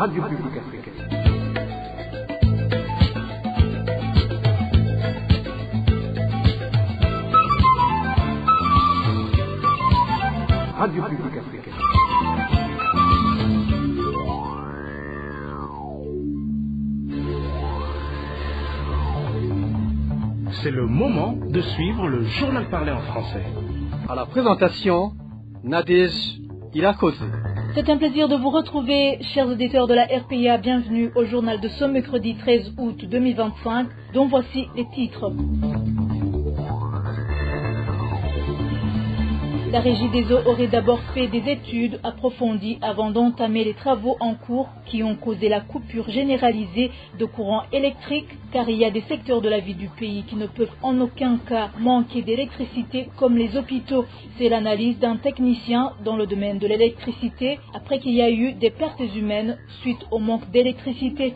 Radio Publique Africaine. Radio Publique Africaine. C'est le moment de suivre le journal parlé en français. À la présentation, Nadège Irakoze. C'est un plaisir de vous retrouver, chers auditeurs de la RPA. Bienvenue au journal de ce mercredi 13 août 2025, dont voici les titres. La Régie des eaux aurait d'abord fait des études approfondies avant d'entamer les travaux en cours qui ont causé la coupure généralisée de courant électrique, car il y a des secteurs de la vie du pays qui ne peuvent en aucun cas manquer d'électricité, comme les hôpitaux. C'est l'analyse d'un technicien dans le domaine de l'électricité après qu'il y a eu des pertes humaines suite au manque d'électricité.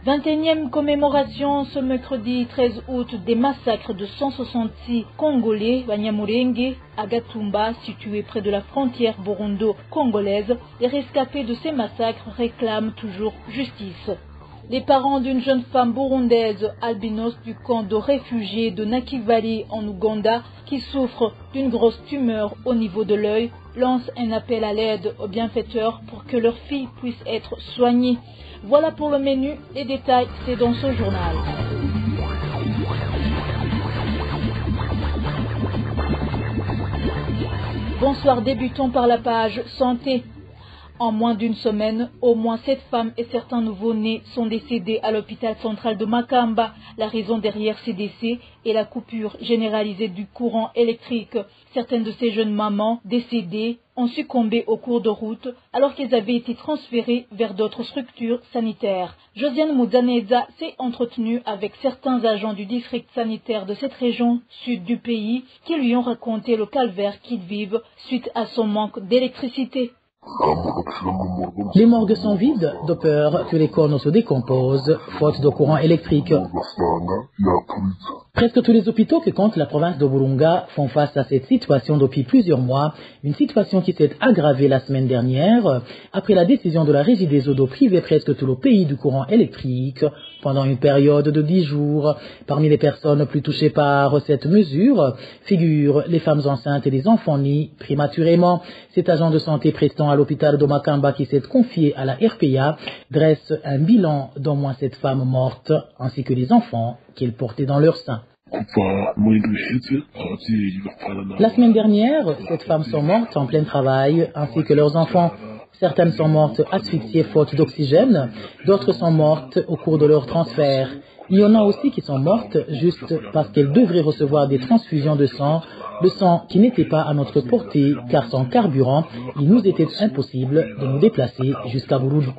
21e commémoration ce mercredi 13 août des massacres de 166 Congolais, Banyamulenge, à Gatumba, situé près de la frontière burundo-congolaise. Les rescapés de ces massacres réclament toujours justice. Les parents d'une jeune femme burundaise albinos du camp de réfugiés de Nakivale en Ouganda, qui souffre d'une grosse tumeur au niveau de l'œil, lancent un appel à l'aide aux bienfaiteurs pour que leur fille puisse être soignée. Voilà pour le menu, les détails c'est dans ce journal. Bonsoir, débutons par la page santé. En moins d'une semaine, au moins 7 femmes et certains nouveau-nés sont décédés à l'hôpital central de Makamba. La raison derrière ces décès est la coupure généralisée du courant électrique. Certaines de ces jeunes mamans décédées ont succombé au cours de route alors qu'elles avaient été transférées vers d'autres structures sanitaires. Josiane Mouzaneza s'est entretenue avec certains agents du district sanitaire de cette région sud du pays qui lui ont raconté le calvaire qu'ils vivent suite à son manque d'électricité. Les morgues sont vides de peur que les corps ne se décomposent, faute de courant électrique. Presque tous les hôpitaux que compte la province de Burunga font face à cette situation depuis plusieurs mois, une situation qui s'est aggravée la semaine dernière après la décision de la Régie des eaux d'eau priver presque tout le pays du courant électrique pendant une période de 10 jours. Parmi les personnes plus touchées par cette mesure figurent les femmes enceintes et les enfants nés prématurément. Cet agent de santé prestant à l'hôpital de Makamba qui s'est confié à la RPA dresse un bilan d'au moins 7 femmes mortes ainsi que les enfants qu'elles portaient dans leur sein. La semaine dernière, 7 femmes sont mortes en plein travail ainsi que leurs enfants. Certaines sont mortes asphyxiées faute d'oxygène, d'autres sont mortes au cours de leur transfert. Il y en a aussi qui sont mortes juste parce qu'elles devraient recevoir des transfusions de sang, le sang qui n'était pas à notre portée car sans carburant, il nous était impossible de nous déplacer jusqu'à Burundi.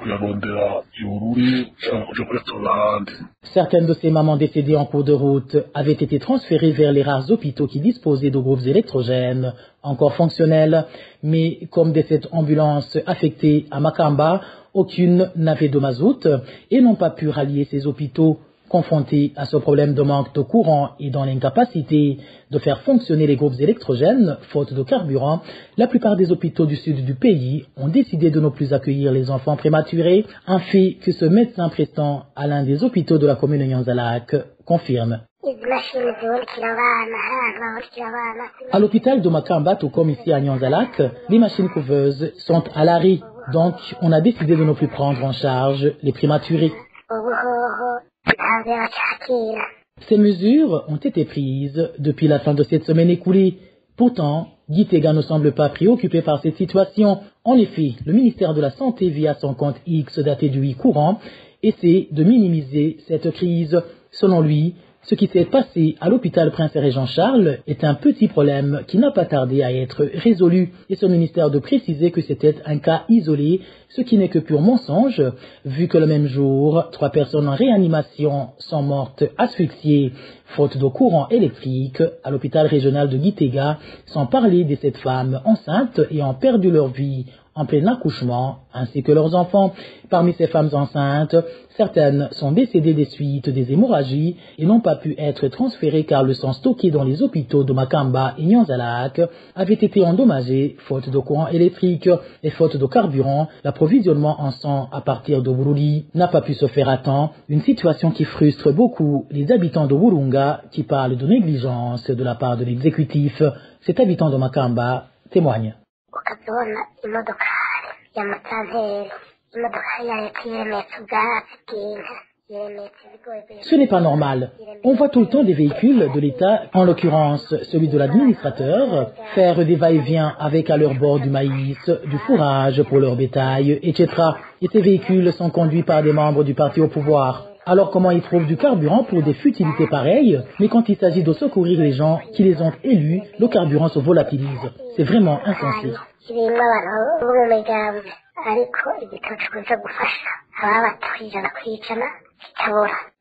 Certaines de ces mamans décédées en cours de route avaient été transférées vers les rares hôpitaux qui disposaient de groupes électrogènes encore fonctionnels, mais comme de cette ambulance affectée à Makamba, aucune n'avait de mazout et n'ont pas pu rallier ces hôpitaux. Confrontés à ce problème de manque de courant et dans l'incapacité de faire fonctionner les groupes électrogènes, faute de carburant, la plupart des hôpitaux du sud du pays ont décidé de ne plus accueillir les enfants prématurés, un fait que ce médecin prestant à l'un des hôpitaux de la commune de Nyanza-Lac confirme. À l'hôpital de Makamba, tout comme ici à Nyanza-Lac, les machines couveuses sont à l'arrêt, donc on a décidé de ne plus prendre en charge les prématurés. Ces mesures ont été prises depuis la fin de cette semaine écoulée. Pourtant, Gitega ne semble pas préoccupé par cette situation. En effet, le ministère de la Santé, via son compte X daté du 8 courant, essaie de minimiser cette crise. Selon lui, ce qui s'est passé à l'hôpital Prince-Régent-Charles est un petit problème qui n'a pas tardé à être résolu. Et ce ministère de préciser que c'était un cas isolé, ce qui n'est que pur mensonge, vu que le même jour, 3 personnes en réanimation sont mortes asphyxiées, faute de courant électrique, à l'hôpital régional de Gitega, sans parler de 7 femmes enceintes ayant perdu leur vie en plein accouchement, ainsi que leurs enfants. Parmi ces femmes enceintes, certaines sont décédées des suites des hémorragies et n'ont pas pu être transférées car le sang stocké dans les hôpitaux de Makamba et Nyanzalak avait été endommagé faute de courant électrique et faute de carburant. L'approvisionnement en sang à partir de Bururi n'a pas pu se faire à temps, une situation qui frustre beaucoup les habitants de Burunga qui parlent de négligence de la part de l'exécutif. Cet habitant de Makamba témoigne. Ce n'est pas normal. On voit tout le temps des véhicules de l'État, en l'occurrence celui de l'administrateur, faire des va-et-vient avec à leur bord du maïs, du fourrage pour leur bétail, etc. Et ces véhicules sont conduits par des membres du parti au pouvoir. Alors comment ils trouvent du carburant pour des futilités pareilles? Mais quand il s'agit de secourir les gens qui les ont élus, le carburant se volatilise. C'est vraiment insensé.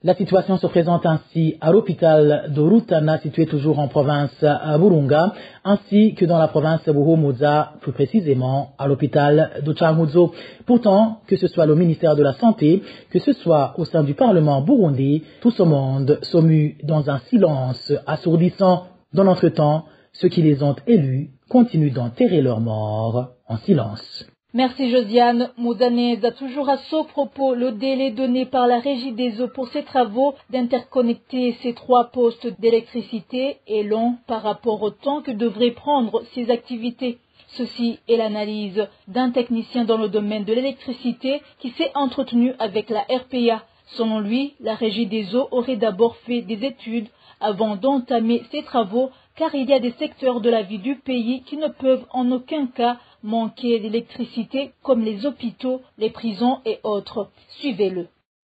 La situation se présente ainsi à l'hôpital de Rutana, situé toujours en province Burunga, ainsi que dans la province Buhumuza, plus précisément à l'hôpital de Changuzo. Pourtant, que ce soit le ministère de la Santé, que ce soit au sein du Parlement burundais, tout ce monde se mue dans un silence assourdissant. Dans l'entretemps, ceux qui les ont élus continuent d'enterrer leurs morts en silence. Merci Josiane. Moudanez a toujours à ce propos le délai donné par la Régie des eaux pour ses travaux d'interconnecter ces 3 postes d'électricité est long par rapport au temps que devraient prendre ces activités. Ceci est l'analyse d'un technicien dans le domaine de l'électricité qui s'est entretenu avec la RPA. Selon lui, la Régie des eaux aurait d'abord fait des études avant d'entamer ses travaux car il y a des secteurs de la vie du pays qui ne peuvent en aucun cas manquer d'électricité comme les hôpitaux, les prisons et autres. Suivez-le.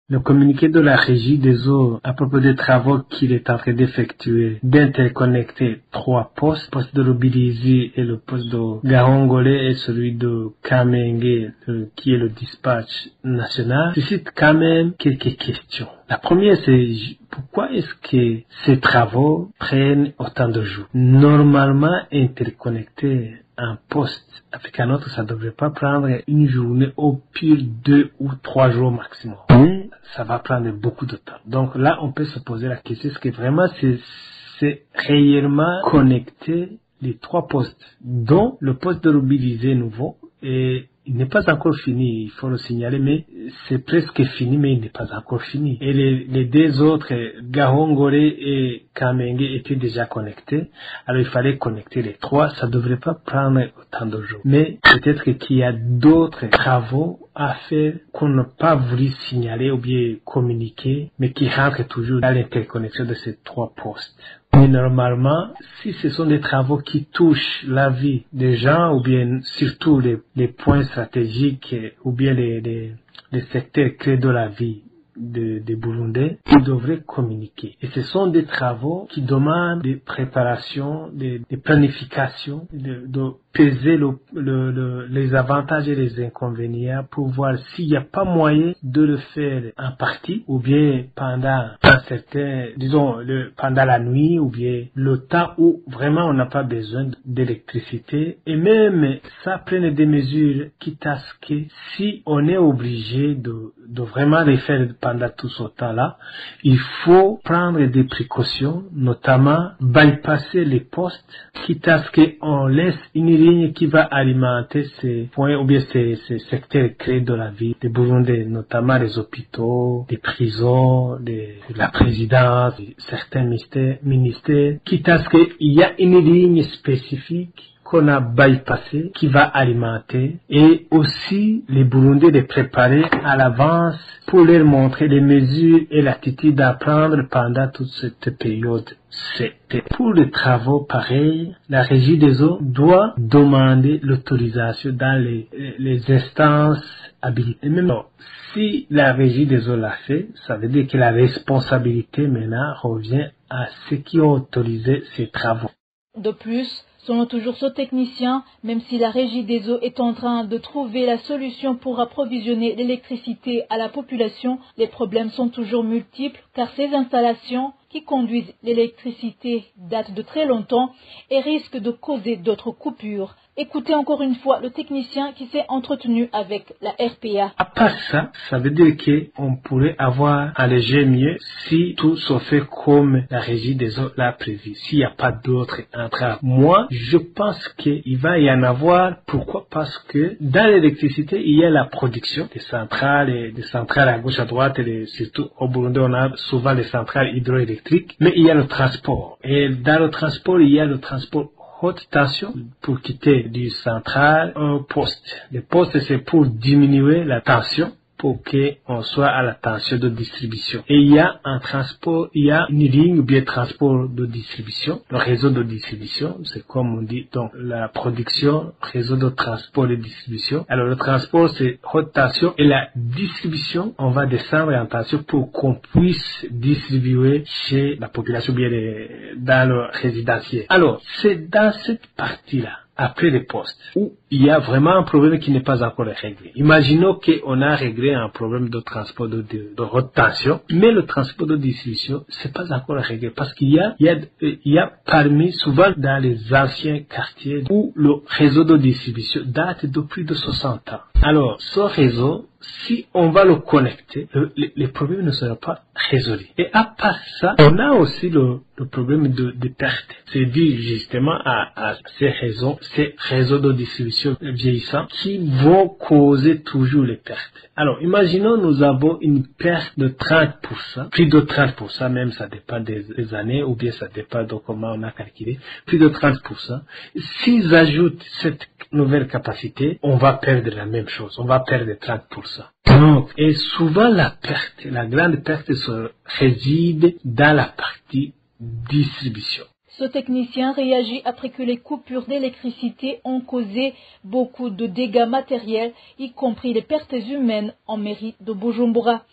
Le communiqué de la Régie des eaux à propos des travaux qu'il est en train d'effectuer, d'interconnecter 3 postes, le poste de Rubirizi et le poste de Gahongole et celui de Kamenge, qui est le dispatch national, suscite quand même quelques questions. La première, c'est pourquoi est-ce que ces travaux prennent autant de jours? Normalement, interconnecter un poste avec un autre, ça ne devrait pas prendre une journée, au pire 2 ou 3 jours maximum. Mais ça va prendre beaucoup de temps. Donc là, on peut se poser la question, est-ce que vraiment c'est réellement connecter les 3 postes, dont le poste de Rubirizi nouveau, et il n'est pas encore fini, il faut le signaler, mais c'est presque fini, mais il n'est pas encore fini. Et les 2 autres, Gahongole et Kamenge, étaient déjà connectés. Alors il fallait connecter les 3, ça ne devrait pas prendre autant de jours. Mais peut-être qu'il y a d'autres travaux à faire qu'on n'a pas voulu signaler ou bien communiquer, mais qui rentrent toujours dans l'interconnexion de ces 3 postes. Mais normalement, si ce sont des travaux qui touchent la vie des gens, ou bien surtout les points stratégiques, ou bien les secteurs clés de la vie des Burundais, ils devraient communiquer. Et ce sont des travaux qui demandent des préparations, des planifications, de peser les avantages et les inconvénients pour voir s'il n'y a pas moyen de le faire en partie ou bien pendant un certain, disons, pendant la nuit ou bien le temps où vraiment on n'a pas besoin d'électricité. Et même ça prenne des mesures quitte à ce que si on est obligé de vraiment les faire pendant tout ce temps-là, il faut prendre des précautions, notamment bypasser les postes, quitte à ce qu'on laisse une ligne qui va alimenter ces points ou bien ces secteurs clés de la vie des Burundais, notamment les hôpitaux, les prisons, la présidence, certains ministères, quitte à ce qu'il y a une ligne spécifique qu'on a bypassé, qui va alimenter, et aussi les Burundais les préparer à l'avance pour leur montrer les mesures et l'attitude à prendre pendant toute cette période. Pour les travaux pareils, la Régie des eaux doit demander l'autorisation dans les instances habilitées. Même si la Régie des eaux l'a fait, ça veut dire que la responsabilité maintenant revient à ceux qui ont autorisé ces travaux. De plus, selon toujours ce technicien, même si la Régie des eaux est en train de trouver la solution pour approvisionner l'électricité à la population, les problèmes sont toujours multiples car ces installations qui conduisent l'électricité datent de très longtemps et risquent de causer d'autres coupures. Écoutez encore une fois le technicien qui s'est entretenu avec la RPA. À part ça, ça veut dire qu'on pourrait avoir un léger mieux si tout se fait comme la régie des eaux l'a prévu, s'il n'y a pas d'autres entraves. Moi, je pense qu'il va y en avoir. Pourquoi? Parce que dans l'électricité, il y a la production des centrales à gauche, à droite, et surtout au Burundi, on a souvent les centrales hydroélectriques, mais il y a le transport. Et dans le transport, il y a le transport haute tension pour quitter du central au poste. Le poste, c'est pour diminuer la tension, pour qu'on soit à la tension de distribution. Et il y a un transport, il y a une ligne ou bien transport de distribution. Le réseau de distribution, c'est comme on dit, donc la production, réseau de transport et distribution. Alors le transport, c'est haute tension et la distribution, on va descendre en tension pour qu'on puisse distribuer chez la population, bien dans le résidentiel. Alors, c'est dans cette partie-là, après les postes, où il y a vraiment un problème qui n'est pas encore réglé. Imaginons qu'on a réglé un problème de transport de haute tension, mais le transport de distribution, c'est pas encore réglé parce qu'il y a parmi, souvent dans les anciens quartiers où le réseau de distribution date de plus de 60 ans. Alors, ce réseau, si on va le connecter, les problèmes ne seront pas résolus. Et à part ça, on a aussi le problème de perte. C'est dû justement à ces réseaux de distribution vieillissants qui vont causer toujours les pertes. Alors, imaginons nous avons une perte de 30%, plus de 30%, même ça dépend des années, ou bien ça dépend de comment on a calculé, plus de 30%. S'ils ajoutent cette nouvelle capacité, on va perdre la même chose, on va perdre 30%. Donc, et souvent la grande perte se réside dans la partie distribution. Ce technicien réagit après que les coupures d'électricité ont causé beaucoup de dégâts matériels, y compris les pertes humaines en mairie de Bujumbura.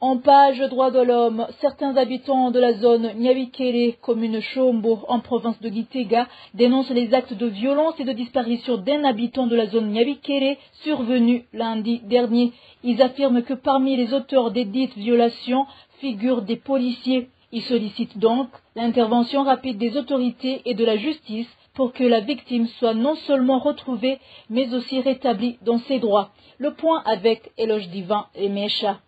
En page droits de l'homme, certains habitants de la zone Nyabikere, commune Chombo, en province de Gitega, dénoncent les actes de violence et de disparition d'un habitant de la zone Nyabikere survenus lundi dernier. Ils affirment que parmi les auteurs des dites violations figurent des policiers. Ils sollicitent donc l'intervention rapide des autorités et de la justice pour que la victime soit non seulement retrouvée, mais aussi rétablie dans ses droits. Le point avec Éloge Divin et Mécha.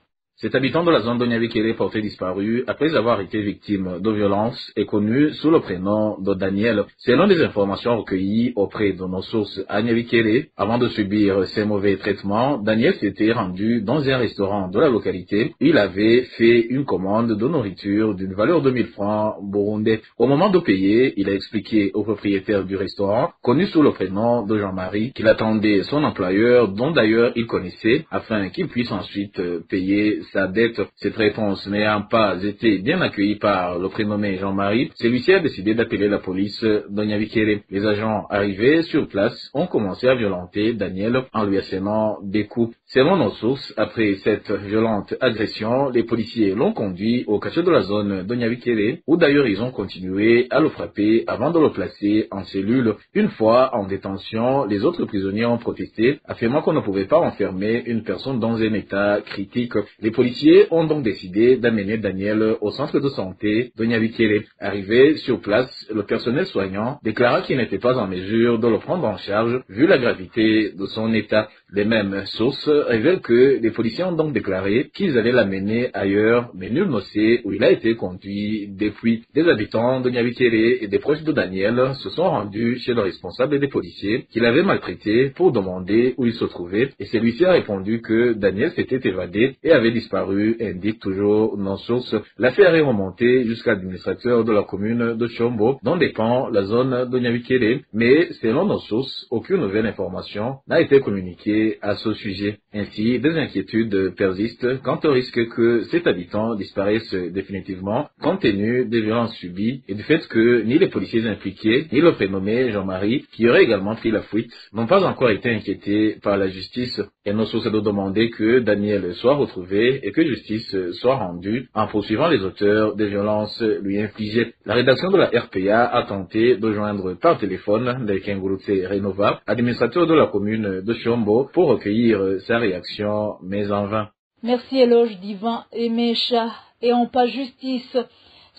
Cet habitant de la zone de Nyabikere porté disparu après avoir été victime de violences est connu sous le prénom de Daniel. Selon des informations recueillies auprès de nos sources à Nyabikere, avant de subir ces mauvais traitements, Daniel s'était rendu dans un restaurant de la localité. Il avait fait une commande de nourriture d'une valeur de 1000 francs burundais. Au moment de payer, il a expliqué au propriétaire du restaurant, connu sous le prénom de Jean-Marie, qu'il attendait son employeur, dont d'ailleurs il connaissait, afin qu'il puisse ensuite payer sa dette. Cette réponse n'ayant pas été bien accueillie par le prénommé Jean-Marie, celui-ci a décidé d'appeler la police de Nyabikere. Les agents arrivés sur place ont commencé à violenter Daniel en lui assénant des coups. Selon nos sources, après cette violente agression, les policiers l'ont conduit au cachot de la zone de Nyabikere, où d'ailleurs ils ont continué à le frapper avant de le placer en cellule. Une fois en détention, les autres prisonniers ont protesté, affirmant qu'on ne pouvait pas enfermer une personne dans un état critique. Les policiers ont donc décidé d'amener Daniel au centre de santé de Nyabikere. Arrivé sur place, le personnel soignant déclara qu'il n'était pas en mesure de le prendre en charge vu la gravité de son état. Les mêmes sources révèlent que les policiers ont donc déclaré qu'ils allaient l'amener ailleurs, mais nul ne sait où il a été conduit depuis. Des habitants de Nyabikere et des proches de Daniel se sont rendus chez le responsable des policiers qui l'avait maltraité pour demander où il se trouvait, et celui-ci a répondu que Daniel s'était évadé et avait disparu, indique toujours nos sources. L'affaire est remontée jusqu'à l'administrateur de la commune de Chombo, dont dépend la zone de Nyabikere, mais selon nos sources, aucune nouvelle information n'a été communiquée à ce sujet. Ainsi, des inquiétudes persistent quant au risque que cet habitant disparaisse définitivement, compte tenu des violences subies et du fait que ni les policiers impliqués, ni le prénommé Jean-Marie, qui aurait également pris la fuite, n'ont pas encore été inquiétés par la justice. Et nos sources de demander que Daniel soit retrouvé et que justice soit rendue en poursuivant les auteurs des violences lui infligées. La rédaction de la RPA a tenté de joindre par téléphone Lekengurutse Renova, administrateur de la commune de Chombo, pour recueillir sa réaction, mais en vain. Merci Éloge Divin et Mécha. Et en page justice,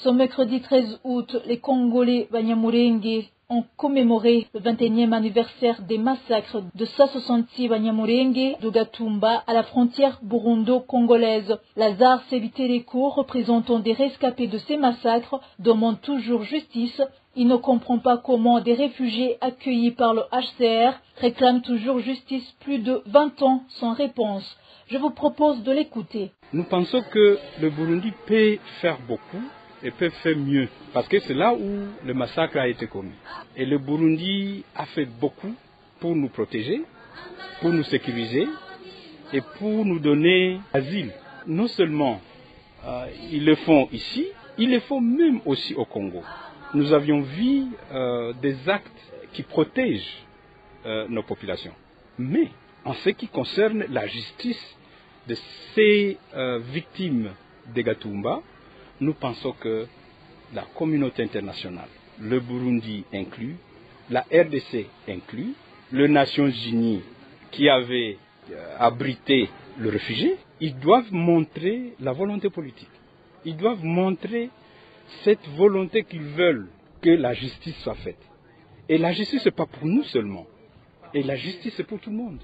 Ce mercredi 13 août, les Congolais Banyamulenge ont commémoré le 21e anniversaire des massacres de 166 Banyamulenge de Gatumba à la frontière burundo-congolaise. Lazare Sebiteleko, représentant des rescapés de ces massacres, demande toujours justice. Il ne comprend pas comment des réfugiés accueillis par le HCR réclament toujours justice plus de 20 ans sans réponse. Je vous propose de l'écouter. Nous pensons que le Burundi peut faire beaucoup et peut faire mieux, parce que c'est là où le massacre a été commis. Et le Burundi a fait beaucoup pour nous protéger, pour nous sécuriser et pour nous donner asile. Non seulement ils le font ici, ils le font même aussi au Congo. Nous avions vu des actes qui protègent nos populations. Mais en ce qui concerne la justice de ces victimes de Gatumba, nous pensons que la communauté internationale, le Burundi inclus, la RDC inclus, les Nations Unies qui avaient abrité le réfugié, ils doivent montrer la volonté politique. Ils doivent montrer cette volonté qu'ils veulent que la justice soit faite. Et la justice, ce n'est pas pour nous seulement. Et la justice, c'est pour tout le monde.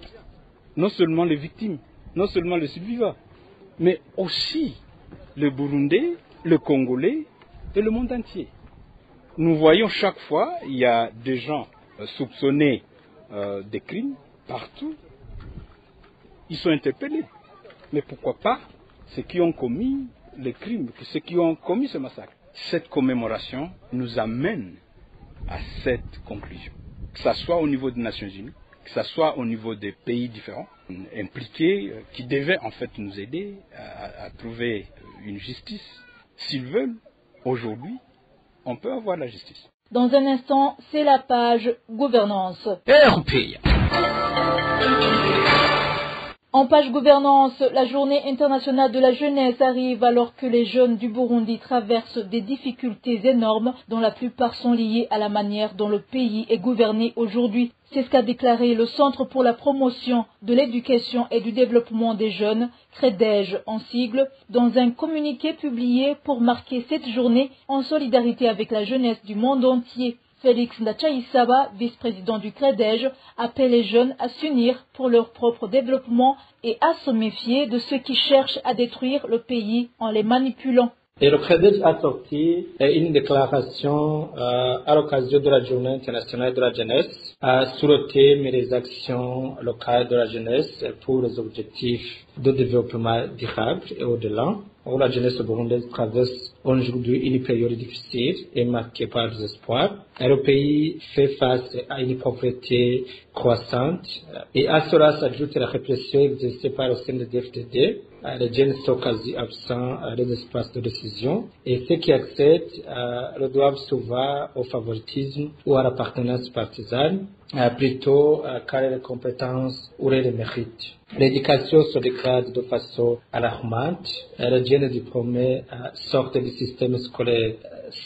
Non seulement les victimes, non seulement les survivants, mais aussi le Burundais, le Congolais et le monde entier. Nous voyons chaque fois, il y a des gens soupçonnés de crimes partout. Ils sont interpellés. Mais pourquoi pas ceux qui ont commis les crimes, ceux qui ont commis ce massacre? Cette commémoration nous amène à cette conclusion. Que ce soit au niveau des Nations Unies, que ce soit au niveau des pays différents, impliqués, qui devaient en fait nous aider à trouver une justice. S'ils veulent, aujourd'hui, on peut avoir la justice. Dans un instant, c'est la page gouvernance. RPA. En page gouvernance, la journée internationale de la jeunesse arrive alors que les jeunes du Burundi traversent des difficultés énormes dont la plupart sont liées à la manière dont le pays est gouverné aujourd'hui. C'est ce qu'a déclaré le Centre pour la promotion de l'éducation et du développement des jeunes, CREDEJ en sigle, dans un communiqué publié pour marquer cette journée en solidarité avec la jeunesse du monde entier. Félix Ndachaïsaba, vice-président du CREDEJ, appelle les jeunes à s'unir pour leur propre développement et à se méfier de ceux qui cherchent à détruire le pays en les manipulant. Et le CREDEJ a sorti une déclaration à l'occasion de la Journée internationale de la jeunesse sur le thème des actions locales de la jeunesse pour les objectifs de développement durable et au-delà. Où la jeunesse burundaise traverse aujourd'hui une période difficile et marquée par des espoirs. Le pays fait face à une pauvreté croissante et à cela s'ajoute la répression exercée par le CNDD-FDD. Les jeunes sont quasi absents des espaces de décision et ceux qui accèdent le doivent souvent au favoritisme ou à l'appartenance partisane, plutôt qu'à les compétences ou les mérites. L'éducation se dégrade de façon alarmante. Les jeunes diplômés sortent du système scolaire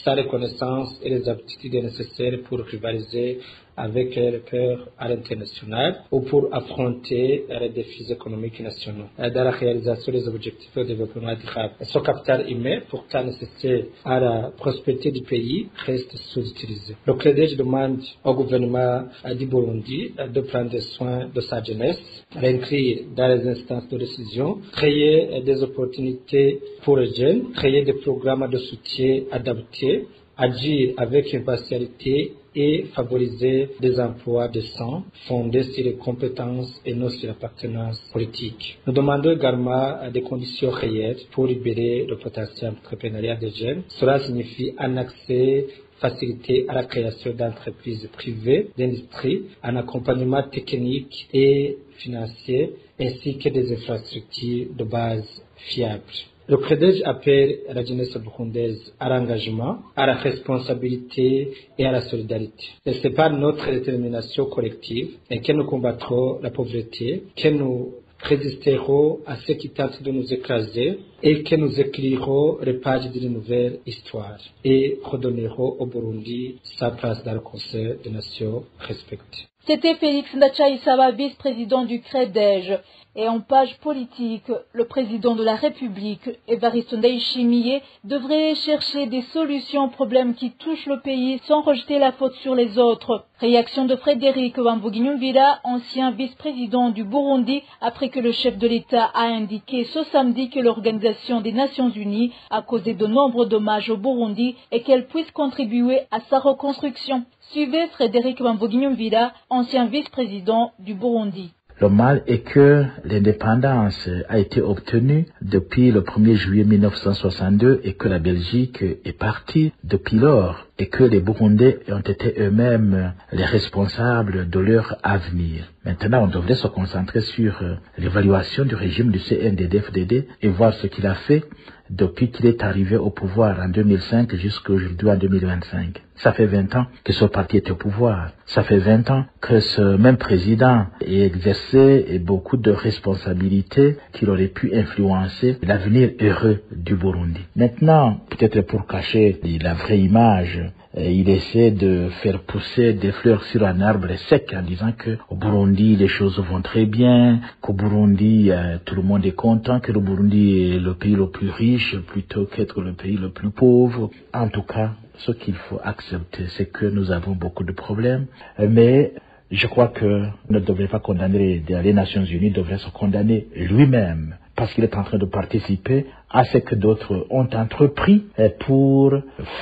sans les connaissances et les aptitudes nécessaires pour rivaliser avec les pairs à l'international ou pour affronter les défis économiques nationaux. Dans la réalisation des objectifs de développement durable, ce capital humain, pourtant nécessaire à la prospérité du pays, reste sous-utilisé. Le CREDEJ demande au gouvernement du Burundi de prendre soin de sa jeunesse, l'inclure dans les instances de décision, créer des opportunités pour les jeunes, créer des programmes de soutien adaptés, agir avec impartialité et favoriser des emplois décents fondés sur les compétences et non sur l'appartenance politique. Nous demandons également des conditions réelles pour libérer le potentiel entrepreneurial des jeunes. Cela signifie un accès facilité à la création d'entreprises privées, d'industrie, un accompagnement technique et financier, ainsi que des infrastructures de base fiables. Le CREDEJ appelle la jeunesse burundaise à l'engagement, à la responsabilité et à la solidarité. Et c'est par notre détermination collective que nous combattrons la pauvreté, que nous résisterons à ceux qui tentent de nous écraser et que nous écrirons les pages d'une nouvelle histoire et redonnerons au Burundi sa place dans le Conseil des Nations respectées. C'était Félix Ndachaïsaba, vice-président du CREDEJ. Et en page politique, le président de la République, Evariste Ndayishimiye, devrait chercher des solutions aux problèmes qui touchent le pays sans rejeter la faute sur les autres. Réaction de Frédéric Bamvugi-Nyumvira, ancien vice-président du Burundi, après que le chef de l'État a indiqué ce samedi que l'Organisation des Nations Unies a causé de nombreux dommages au Burundi et qu'elle puisse contribuer à sa reconstruction. Suivez Frédéric Bamvugi-Nyumvira, ancien vice-président du Burundi. Le mal est que l'indépendance a été obtenue depuis le 1er juillet 1962 et que la Belgique est partie depuis lors et que les Burundais ont été eux-mêmes les responsables de leur avenir. Maintenant, on devrait se concentrer sur l'évaluation du régime du CNDD-FDD et voir ce qu'il a fait depuis qu'il est arrivé au pouvoir en 2005 jusqu'à aujourd'hui en 2025. Ça fait 20 ans que ce parti est au pouvoir. Ça fait 20 ans que ce même président a exercé beaucoup de responsabilités qu'il aurait pu influencer l'avenir heureux du Burundi. Maintenant, peut-être pour cacher la vraie image, il essaie de faire pousser des fleurs sur un arbre sec en disant que au Burundi les choses vont très bien, qu'au Burundi tout le monde est content, que le Burundi est le pays le plus riche plutôt qu'être le pays le plus pauvre. En tout cas, ce qu'il faut accepter, c'est que nous avons beaucoup de problèmes, mais je crois que ne devrait pas condamner les Nations Unies, devrait se condamner lui-même parce qu'il est en train de participer à ce que d'autres ont entrepris pour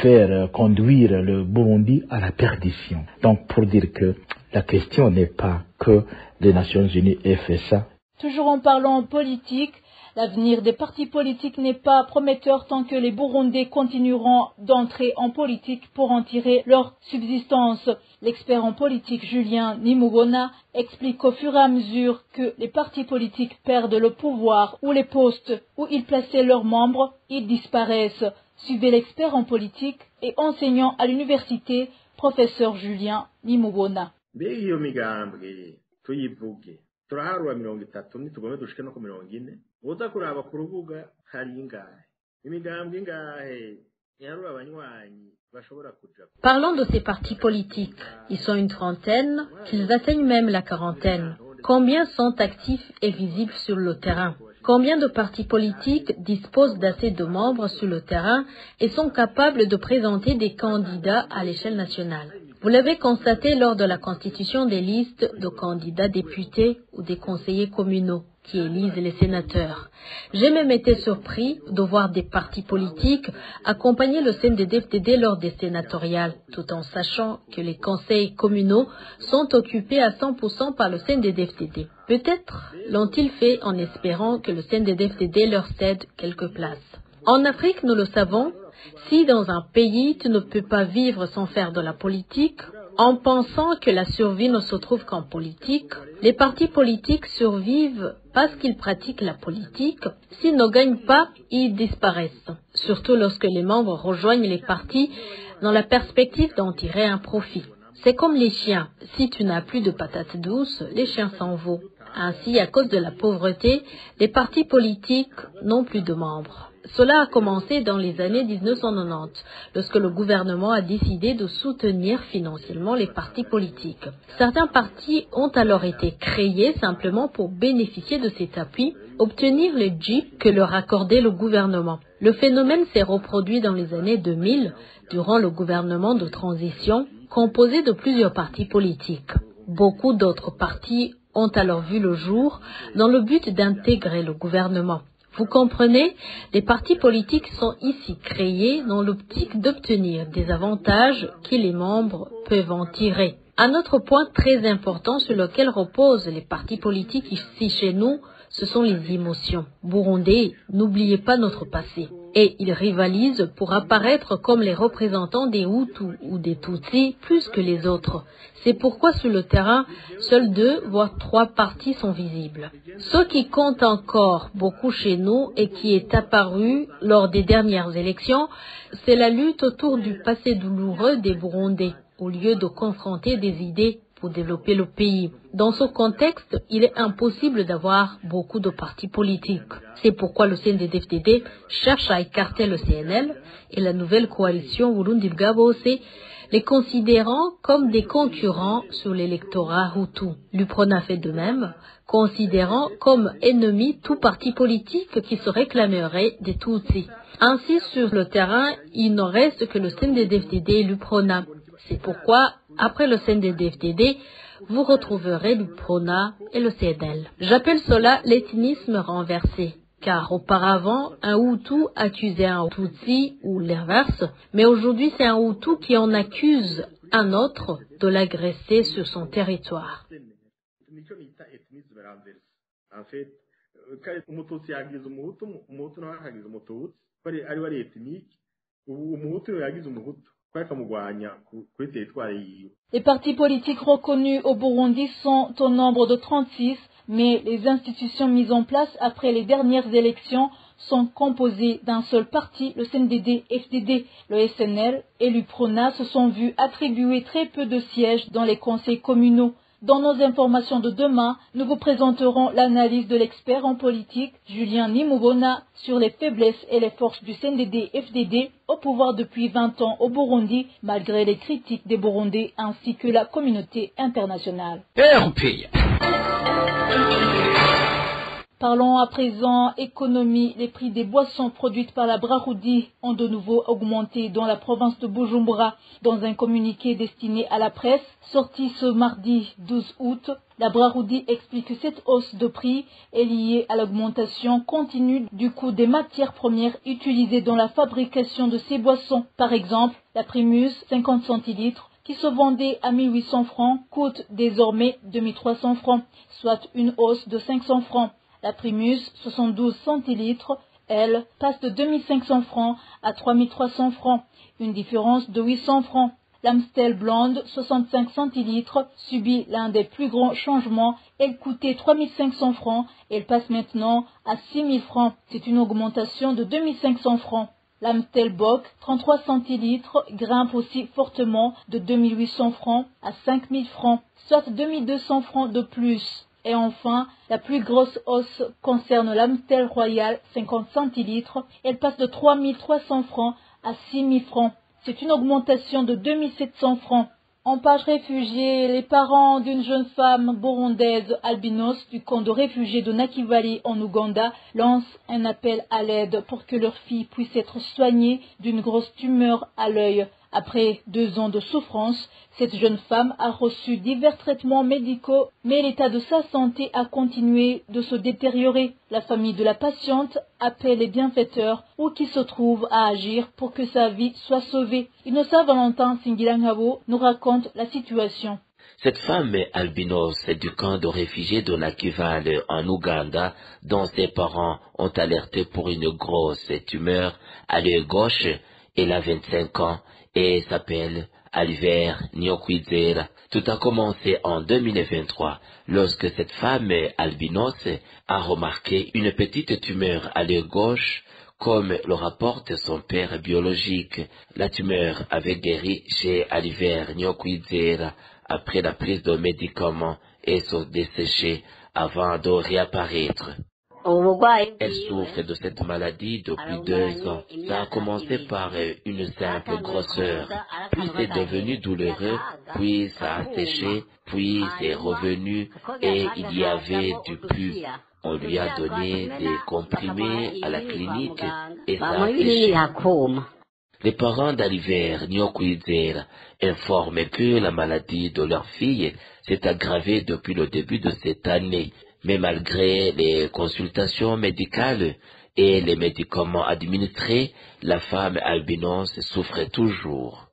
faire conduire le Burundi à la perdition. Donc pour dire que la question n'est pas que les Nations Unies aient fait ça. Toujours en parlant politique, l'avenir des partis politiques n'est pas prometteur tant que les Burundais continueront d'entrer en politique pour en tirer leur subsistance. L'expert en politique Julien Nimubona explique qu'au fur et à mesure que les partis politiques perdent le pouvoir ou les postes où ils plaçaient leurs membres, ils disparaissent. Suivez l'expert en politique et enseignant à l'université, professeur Julien Nimubona. turaharura 30 nitugomba dushike no ku 40 uza kuraba ku rubuga hari ingahe imigambwe ingahe yarura abanywanyi bashobora kuja. Parlons de ces partis politiques. Ils sont une trentaine, qu'ils atteignent même la quarantaine. Combien sont actifs et visibles sur le terrain? Combien de partis politiques disposent d'assez de membres sur le terrain et sont capables de présenter des candidats à l'échelle nationale? Vous l'avez constaté lors de la constitution des listes de candidats députés ou des conseillers communaux qui élisent les sénateurs. J'ai même été surpris de voir des partis politiques accompagner le CNDD-FDD lors des sénatoriales, tout en sachant que les conseils communaux sont occupés à 100% par le CNDD-FDD. Peut-être l'ont-ils fait en espérant que le CNDD-FDD leur cède quelques places. En Afrique, nous le savons, si dans un pays tu ne peux pas vivre sans faire de la politique, en pensant que la survie ne se trouve qu'en politique, les partis politiques survivent parce qu'ils pratiquent la politique. S'ils ne gagnent pas, ils disparaissent. Surtout lorsque les membres rejoignent les partis dans la perspective d'en tirer un profit. C'est comme les chiens. Si tu n'as plus de patates douces, les chiens s'en vont. Ainsi, à cause de la pauvreté, les partis politiques n'ont plus de membres. Cela a commencé dans les années 1990, lorsque le gouvernement a décidé de soutenir financièrement les partis politiques. Certains partis ont alors été créés simplement pour bénéficier de cet appui, obtenir le JIP que leur accordait le gouvernement. Le phénomène s'est reproduit dans les années 2000, durant le gouvernement de transition, composé de plusieurs partis politiques. Beaucoup d'autres partis ont alors vu le jour dans le but d'intégrer le gouvernement. Vous comprenez, les partis politiques sont ici créés dans l'optique d'obtenir des avantages que les membres peuvent en tirer. Un autre point très important sur lequel reposent les partis politiques ici chez nous, ce sont les émotions. Burundais, n'oubliez pas notre passé. Et ils rivalisent pour apparaître comme les représentants des Hutus ou des Tutsis plus que les autres. C'est pourquoi sur le terrain, seuls 2 voire 3 partis sont visibles. Ce qui compte encore beaucoup chez nous et qui est apparu lors des dernières élections, c'est la lutte autour du passé douloureux des Burundais, au lieu de confronter des idées pour développer le pays. Dans ce contexte, il est impossible d'avoir beaucoup de partis politiques. C'est pourquoi le CNDD-FDD cherche à écarter le CNL et la nouvelle coalition Burundi Bwa Bose, les considérant comme des concurrents sur l'électorat Hutu. L'UPRONA fait de même, considérant comme ennemi tout parti politique qui se réclamerait des Tutsis. Ainsi, sur le terrain, il ne reste que le CNDD-FDD et l'UPRONA. C'est pourquoi, après le CNDD-FDD, vous retrouverez l'UPRONA et le CNL. J'appelle cela l'ethnisme renversé, car auparavant, un Hutu accusait un Tutsi ou l'inverse, mais aujourd'hui c'est un Hutu qui en accuse un autre de l'agresser sur son territoire. En fait, umututsi yagize umuhutu, umuhutu nawe akagize umututsi, ari wari ethnique, umuhutu yagize umuhutu. Les partis politiques reconnus au Burundi sont au nombre de 36, mais les institutions mises en place après les dernières élections sont composées d'un seul parti, le CNDD-FDD. Le SNL et l'UPRONA se sont vus attribuer très peu de sièges dans les conseils communaux. Dans nos informations de demain, nous vous présenterons l'analyse de l'expert en politique, Julien Nimubona, sur les faiblesses et les forces du CNDD-FDD au pouvoir depuis 20 ans au Burundi, malgré les critiques des Burundais ainsi que la communauté internationale. Parlons à présent économie. Les prix des boissons produites par la Brarudi ont de nouveau augmenté dans la province de Bujumbura. Dans un communiqué destiné à la presse, sorti ce mardi 12 août, la Brarudi explique que cette hausse de prix est liée à l'augmentation continue du coût des matières premières utilisées dans la fabrication de ces boissons. Par exemple, la Primus 50 centilitres qui se vendait à 1800 francs coûte désormais 2300 francs, soit une hausse de 500 francs. La Primus 72 centilitres, elle, passe de 2500 francs à 3300 francs, une différence de 800 francs. L'Amstel Blonde 65 centilitres subit l'un des plus grands changements. Elle coûtait 3500 francs, elle passe maintenant à 6000 francs. C'est une augmentation de 2500 francs. L'Amstel Bock 33 centilitres grimpe aussi fortement de 2800 francs à 5000 francs, soit 2200 francs de plus. Et enfin, la plus grosse hausse concerne l'Amstel Royal 50 centilitres. Elle passe de 3300 francs à 6000 francs. C'est une augmentation de 2700 francs. En page réfugiés, les parents d'une jeune femme burundaise albinos du camp de réfugiés de Nakivale en Ouganda lancent un appel à l'aide pour que leur fille puisse être soignée d'une grosse tumeur à l'œil. Après 2 ans de souffrance, cette jeune femme a reçu divers traitements médicaux, mais l'état de sa santé a continué de se détériorer. La famille de la patiente appelle les bienfaiteurs ou qui se trouvent à agir pour que sa vie soit sauvée. Innocent Valentin Singilangabo nous raconte la situation. Cette femme albinos du camp de réfugiés de Nakivale en Ouganda, dont ses parents ont alerté pour une grosse tumeur à l'œil gauche, elle a 25 ans et s'appelle Aliver Nyokwizera. Tout a commencé en 2023 lorsque cette femme albinos a remarqué une petite tumeur à l'œil gauche, comme le rapporte son père biologique. La tumeur avait guéri chez Aliver Nyokwizera après la prise de médicaments et se desséché avant de réapparaître. Elle souffre de cette maladie depuis 2 ans. Ça a commencé par une simple grosseur, puis c'est devenu douloureux, puis ça a séché, puis c'est revenu et il y avait du pus. On lui a donné des comprimés à la clinique et ça a séché. Les parents d'Aliver Nyokwizera informent que la maladie de leur fille s'est aggravée depuis le début de cette année. Mais malgré les consultations médicales et les médicaments administrés, la femme albinos souffre toujours.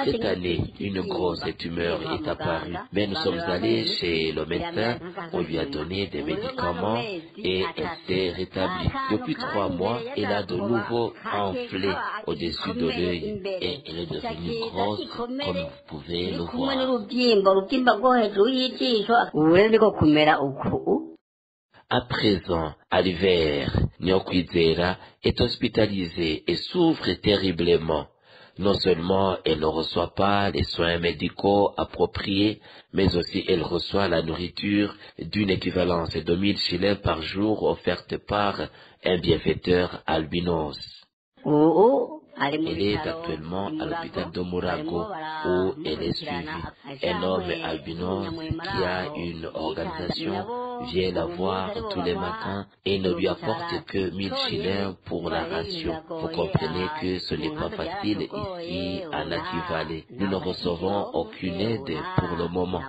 Cette année, une grosse tumeur est apparue, mais nous sommes allés chez le médecin, on lui a donné des médicaments et elle s'est rétablie. Depuis 3 mois, elle a de nouveau enflé au-dessus de l'œil et elle est devenue grosse, comme vous pouvez le voir. À présent, Aliver Nyokwizera est hospitalisé et souffre terriblement. Non seulement elle ne reçoit pas les soins médicaux appropriés, mais aussi elle reçoit la nourriture d'une équivalence de 1000 shillings par jour offerte par un bienfaiteur albinos. Elle est actuellement à l'hôpital de Murago où elle est suivie. Un homme albinos qui a une organisation vient la voir tous les matins et ne lui apporte que 1000 shillings pour la ration. Vous comprenez que ce n'est pas facile ici à Nakivale. Nous ne recevons aucune aide pour le moment.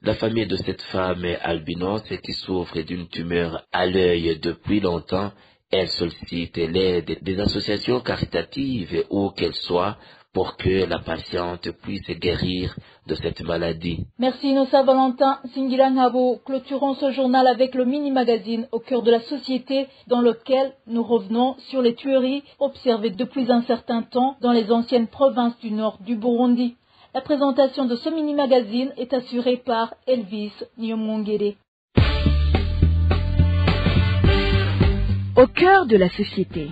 La famille de cette femme albinos qui souffre d'une tumeur à l'œil depuis longtemps, elle sollicite l'aide des associations caritatives où qu'elles soient pour que la patiente puisse guérir de cette maladie. Merci Nossa Valentin Singilangabo. Clôturons ce journal avec le mini-magazine au cœur de la société dans lequel nous revenons sur les tueries observées depuis un certain temps dans les anciennes provinces du nord du Burundi. La présentation de ce mini-magazine est assurée par Elvis Nyomongere. Au cœur de la société.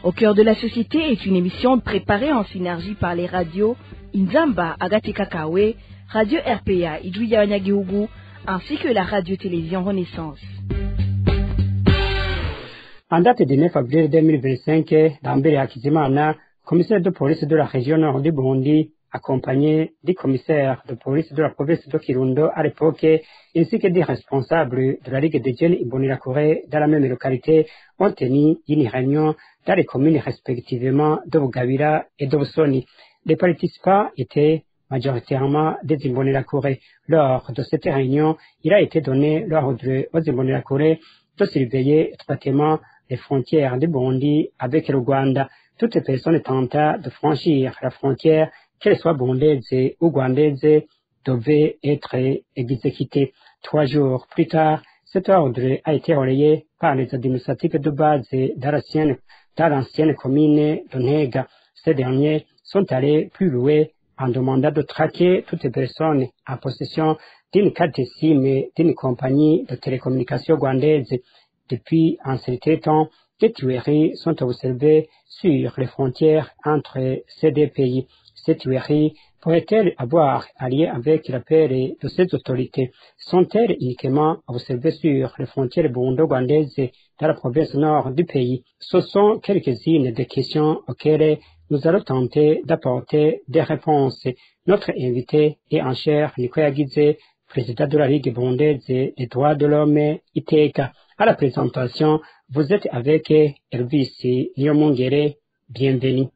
Au cœur de la société est une émission préparée en synergie par les radios Inzamba Agatika Kawe, Radio RPA Idouya Nyagihugu, ainsi que la radio-télévision Renaissance. En date du 9 avril 2025, Dambere Hakizimana, commissaire de police de la région nord du Burundi, accompagné du commissaire de police de la province de Kirundo à l'époque, ainsi que des responsables de la Ligue des jeunes Imbonerakure dans la même localité, ont tenu une réunion dans les communes respectivement de Bugabira et de Busoni. Les participants étaient majoritairement des Imbonerakure. Lors de cette réunion, il a été donné l'ordre aux Imbonerakure de surveiller étroitement les frontières du Burundi avec le Rwanda. Toute personne tentant de franchir la frontière, qu'elle soit burundaise ou rwandaise, devait être exécutée. 3 jours plus tard, cet ordre a été relayé par les administratifs de base dans l'ancienne commune de Ntega. Ces derniers sont allés plus loin en demandant de traquer toute personne en possession d'une carte SIM d'une compagnie de télécommunications rwandaise. Depuis un certain temps, des tueries sont observées sur les frontières entre ces deux pays. Ces tueries pourraient-elles avoir un lien avec l'appel de ces autorités? Sont-elles uniquement observées sur les frontières burundo-rwandaises dans la province nord du pays? Ce sont quelques-unes des questions auxquelles nous allons tenter d'apporter des réponses. Notre invité est en chair Nicolas Guizé, président de la Ligue burundaise des droits de l'homme Iteka. À la présentation, vous êtes avec Elvis Nyomongere. Bienvenue.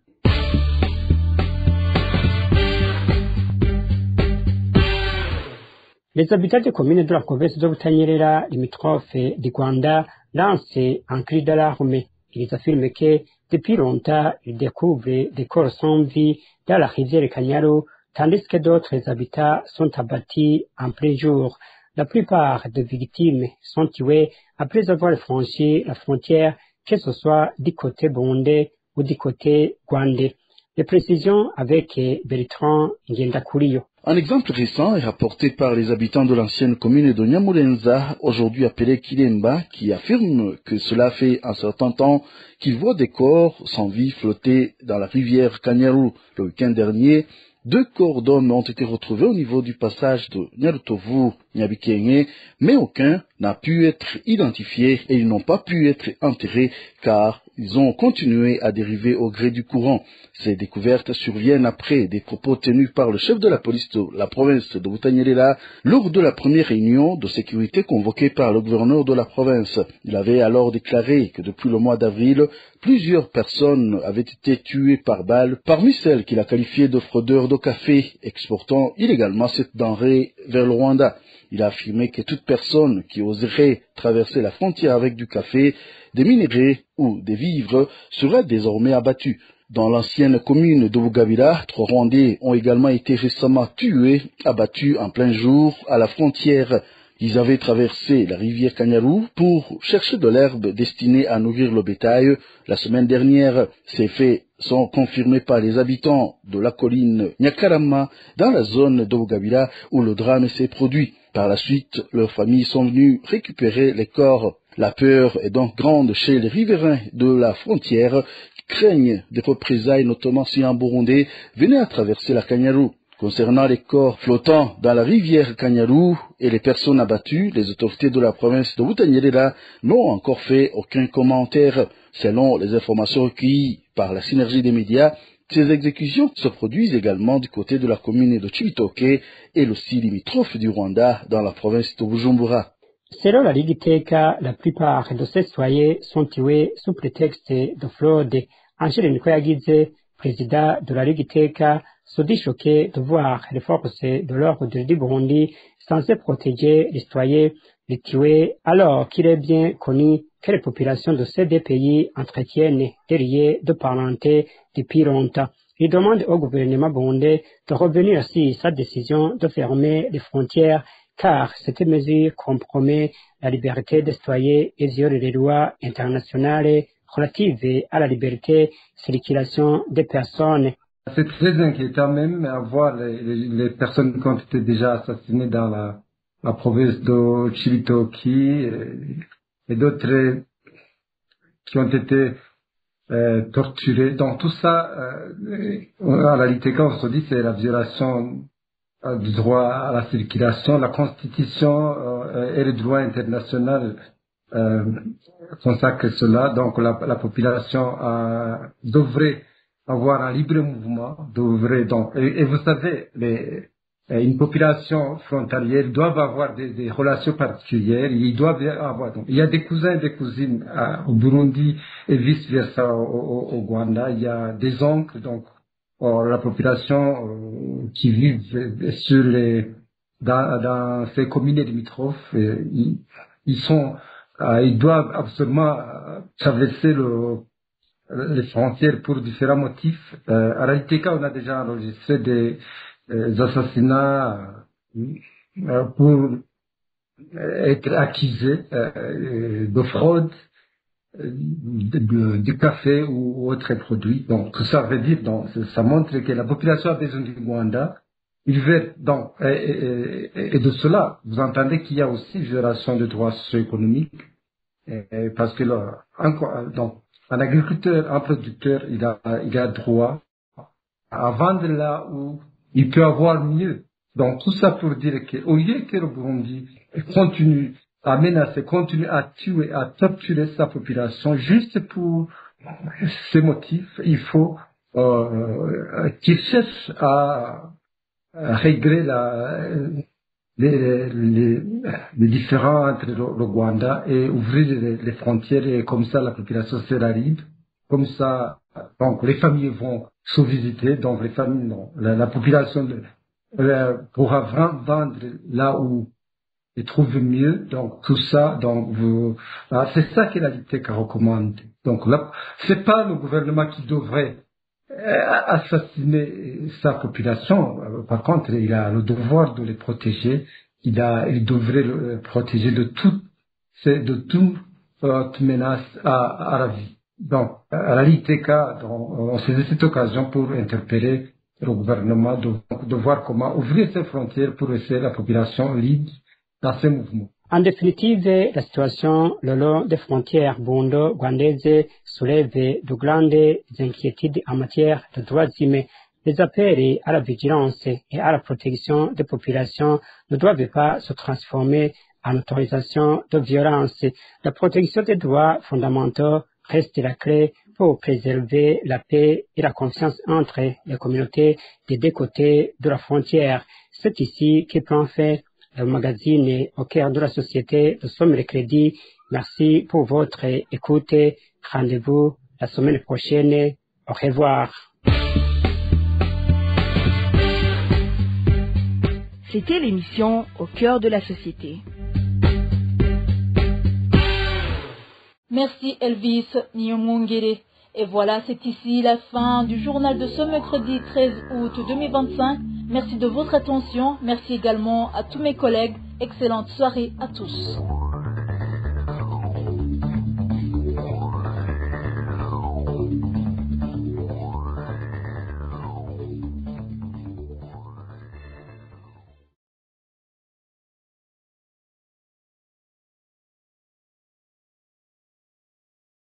Les habitants des communes de la province de Butanyerera, limitrophe du Rwanda, lancent un cri d'alarme. Ils affirment que, depuis longtemps, ils découvrent des corps sans vie dans la rivière Kanyaru, tandis que d'autres habitants sont abattus en plein jour. La plupart des victimes sont tuées après avoir franchi la frontière, que ce soit du côté burundais ou du côté rwandais. Les précisions avec Bertrand Ngendakuriyo. Un exemple récent est rapporté par les habitants de l'ancienne commune de Nyamurenza, aujourd'hui appelée Kilemba, qui affirment que cela fait un certain temps qu'ils voient des corps sans vie flotter dans la rivière Kanyaru. Le week-end dernier, 2 corps d'hommes ont été retrouvés au niveau du passage de Nyarutovu-Nyabikenye, mais aucun n'a pu être identifié et ils n'ont pas pu être enterrés car ils ont continué à dériver au gré du courant. Ces découvertes surviennent après des propos tenus par le chef de la police de la province de Butanyerera lors de la première réunion de sécurité convoquée par le gouverneur de la province. Il avait alors déclaré que depuis le mois d'avril, plusieurs personnes avaient été tuées par balle, parmi celles qu'il a qualifiées de fraudeurs de café, exportant illégalement cette denrée vers le Rwanda. Il a affirmé que toute personne qui oserait traverser la frontière avec du café, des minerais ou des vivres serait désormais abattue. Dans l'ancienne commune de Bugabira, 3 Rwandais ont également été récemment tués, abattus en plein jour à la frontière. Ils avaient traversé la rivière Kanyaru pour chercher de l'herbe destinée à nourrir le bétail la semaine dernière. Ces faits sont confirmés par les habitants de la colline Nyakarama dans la zone de Bugabira où le drame s'est produit. Par la suite, leurs familles sont venues récupérer les corps. La peur est donc grande chez les riverains de la frontière qui craignent des représailles, notamment si un Burundais venait à traverser la Kanyaru. Concernant les corps flottants dans la rivière Kanyaru et les personnes abattues, les autorités de la province de Butanyerera n'ont encore fait aucun commentaire. Selon les informations recueillies par la synergie des médias, ces exécutions se produisent également du côté de la commune de Chibitoke et aussi limitrophe du Rwanda dans la province de Bujumbura. Selon la Ligue Teka, la plupart de ces citoyens sont tués sous prétexte de fraude. Angèle Nikoyagize, président de la Ligue Teka, se dit choqué de voir les forces de l'ordre du Burundi censées protéger les citoyens, les tuer, alors qu'il est bien connu que les populations de ces deux pays entretiennent des liens de parenté depuis longtemps. Il demande au gouvernement burundais de revenir sur sa décision de fermer les frontières car cette mesure compromet la liberté des citoyens et viole les lois internationales relatives à la liberté de circulation des personnes. C'est très inquiétant même à voir les personnes qui ont été déjà assassinées dans la province de Chibitoki et d'autres qui ont été torturées. Donc tout ça, à la LITECA, on se dit c'est la violation du droit à la circulation. La Constitution et le droit international consacrent cela. Donc la population devrait avoir un libre mouvement, et vous savez, une population frontalière doit avoir des relations particulières, il y a des cousins et des cousines au Burundi et vice versa au Rwanda, il y a des oncles, donc la population qui vit dans ces communes limitrophes, ils doivent absolument traverser les frontières pour différents motifs. À la LITECA, on a déjà enregistré des assassinats pour être accusés de fraude du café ou autres produits. Donc, tout ça veut dire, ça montre que la population a besoin du Rwanda. Et de cela, vous entendez qu'il y a aussi violation des droits socio-économiques, parce que un agriculteur, un producteur, il a droit à vendre là où il peut avoir mieux. Donc tout ça pour dire qu'au lieu que le Burundi continue à menacer, continue à tuer, à torturer sa population juste pour ces motifs, il faut qu'il cherche à régler les différends entre le Rwanda et ouvrir les frontières, et comme ça la population sera libre, comme ça donc les familles vont se visiter, donc les familles la population pourra vendre là où ils trouvent mieux, donc tout ça, donc c'est ça que la LITECA recommande. Donc là, c'est pas le gouvernement qui devrait assassiner sa population. Par contre, il a le devoir de les protéger. Il devrait le protéger de toute menace à la vie. Donc, à la LITECA, on saisit cette occasion pour interpeller le gouvernement de voir comment ouvrir ses frontières pour laisser la population libre dans ces mouvements. En définitive, la situation le long des frontières burundo-rwandaises soulève de grandes inquiétudes en matière de droits humains. Les appels à la vigilance et à la protection des populations ne doivent pas se transformer en autorisation de violence. La protection des droits fondamentaux reste la clé pour préserver la paix et la confiance entre les communautés des deux côtés de la frontière. C'est ici que prend fin le magazine au cœur de la société. Nous sommes le crédit. Merci pour votre écoute. Rendez-vous la semaine prochaine. Au revoir. C'était l'émission Au cœur de la société. Merci Elvis Nyomungere. Et voilà, c'est ici la fin du journal de ce mercredi 13 août 2025. Merci de votre attention. Merci également à tous mes collègues. Excellente soirée à tous.